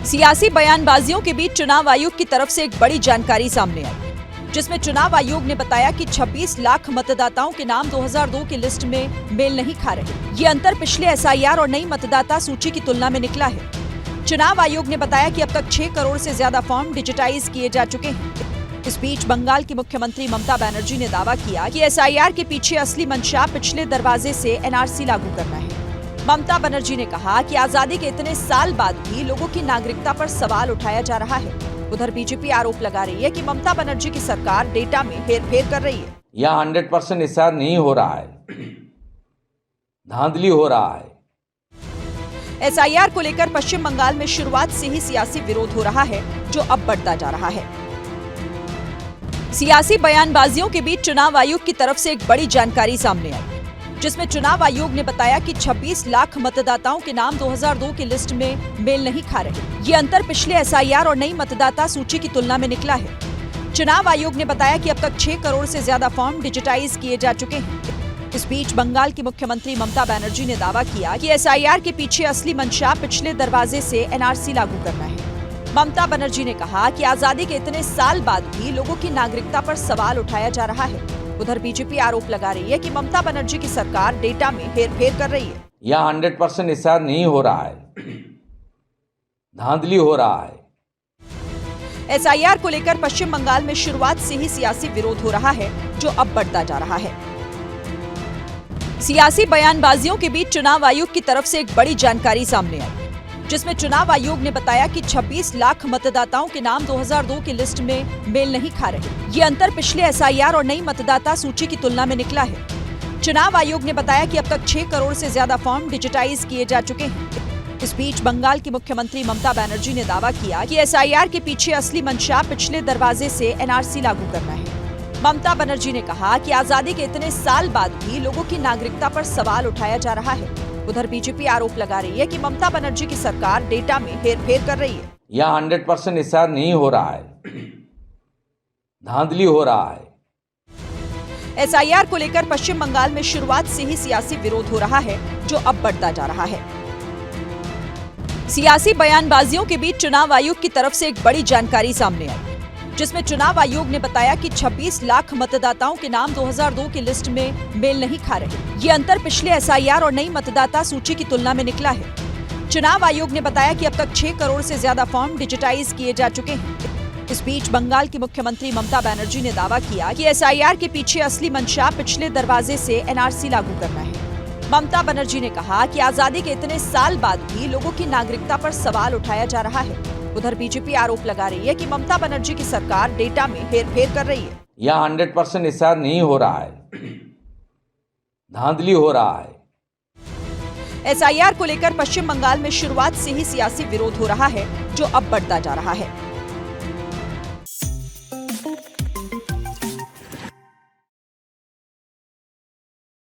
सियासी बयानबाजियों के बीच चुनाव आयोग की तरफ से एक बड़ी जानकारी सामने आई, जिसमें चुनाव आयोग ने बताया कि 26 लाख मतदाताओं के नाम 2002 की लिस्ट में मेल नहीं खा रहे। ये अंतर पिछले एसआईआर और नई मतदाता सूची की तुलना में निकला है। चुनाव आयोग ने बताया कि अब तक 6 करोड़ से ज्यादा फॉर्म डिजिटाइज किए जा चुके हैं। इस बीच बंगाल की मुख्यमंत्री ममता बनर्जी ने दावा किया कि एसआईआर के पीछे असली मंशा पिछले दरवाजे से एनआरसी लागू करना है। ममता बनर्जी ने कहा कि आजादी के इतने साल बाद भी लोगों की नागरिकता पर सवाल उठाया जा रहा है। उधर बीजेपी आरोप लगा रही है कि ममता बनर्जी की सरकार डेटा में हेरफेर कर रही है। यह 100% एसआईआर नहीं हो रहा है, धांधली हो रहा है। एसआईआर को लेकर पश्चिम बंगाल में शुरुआत से ही सियासी विरोध हो रहा है, जो अब बढ़ता जा रहा है। सियासी बयानबाजियों के बीच चुनाव आयोग की तरफ से एक बड़ी जानकारी सामने आई, जिसमें चुनाव आयोग ने बताया कि 26 लाख मतदाताओं के नाम 2002 की लिस्ट में मेल नहीं खा रहे। ये अंतर पिछले एसआईआर और नई मतदाता सूची की तुलना में निकला है। चुनाव आयोग ने बताया कि अब तक 6 करोड़ से ज्यादा फॉर्म डिजिटाइज किए जा चुके हैं। इस बीच बंगाल की मुख्यमंत्री ममता बनर्जी ने दावा किया कि एसआईआर के पीछे असली मंशा पिछले दरवाजे से एनआरसी लागू करना है। ममता बनर्जी ने कहा कि आजादी के इतने साल बाद भी लोगों की नागरिकता पर सवाल उठाया जा रहा है। उधर बीजेपी आरोप लगा रही है कि ममता बनर्जी की सरकार डेटा में हेरफेर कर रही है। यह 100% एसआईआर नहीं हो रहा है, धांधली हो रहा है। एसआईआर को लेकर पश्चिम बंगाल में शुरुआत से ही सियासी विरोध हो रहा है, जो अब बढ़ता जा रहा है। सियासी बयानबाजियों के बीच चुनाव आयोग की तरफ से एक बड़ी जानकारी सामने आई, जिसमें चुनाव आयोग ने बताया कि 26 लाख मतदाताओं के नाम 2002 की लिस्ट में मेल नहीं खा रहे। ये अंतर पिछले एसआईआर और नई मतदाता सूची की तुलना में निकला है। चुनाव आयोग ने बताया कि अब तक 6 करोड़ से ज्यादा फॉर्म डिजिटाइज किए जा चुके हैं। इस बीच बंगाल की मुख्यमंत्री ममता बनर्जी ने दावा किया कि एसआईआर के पीछे असली मंशा पिछले दरवाजे से एनआरसी लागू करना है। ममता बनर्जी ने कहा कि आजादी के इतने साल बाद भी लोगों की नागरिकता पर सवाल उठाया जा रहा है। उधर बीजेपी आरोप लगा रही है कि ममता बनर्जी की सरकार डेटा में हेरफेर कर रही है। यह 100% एसआईआर नहीं हो रहा है, धांधली हो रहा है। एसआईआर को लेकर पश्चिम बंगाल में शुरुआत से ही सियासी विरोध हो रहा है, जो अब बढ़ता जा रहा है। सियासी बयानबाजियों के बीच चुनाव आयोग की तरफ से एक बड़ी जानकारी सामने आई, जिसमें चुनाव आयोग ने बताया कि 26 लाख मतदाताओं के नाम 2002 की लिस्ट में मेल नहीं खा रहे। ये अंतर पिछले एसआईआर और नई मतदाता सूची की तुलना में निकला है। चुनाव आयोग ने बताया कि अब तक 6 करोड़ से ज्यादा फॉर्म डिजिटाइज किए जा चुके हैं। इस बीच बंगाल की मुख्यमंत्री ममता बनर्जी ने दावा किया कि एसआईआर के पीछे असली मंशा पिछले दरवाजे से एनआरसी लागू करना है। ममता बनर्जी ने कहा कि आजादी के इतने साल बाद भी लोगों की नागरिकता पर सवाल उठाया जा रहा है। उधर बीजेपी आरोप लगा रही है कि ममता बनर्जी की सरकार डेटा में हेरफेर कर रही है। यह 100% एसआईआर नहीं हो रहा है, धांधली हो रहा है। एसआईआर को लेकर पश्चिम बंगाल में शुरुआत से ही सियासी विरोध हो रहा है, जो अब बढ़ता जा रहा है।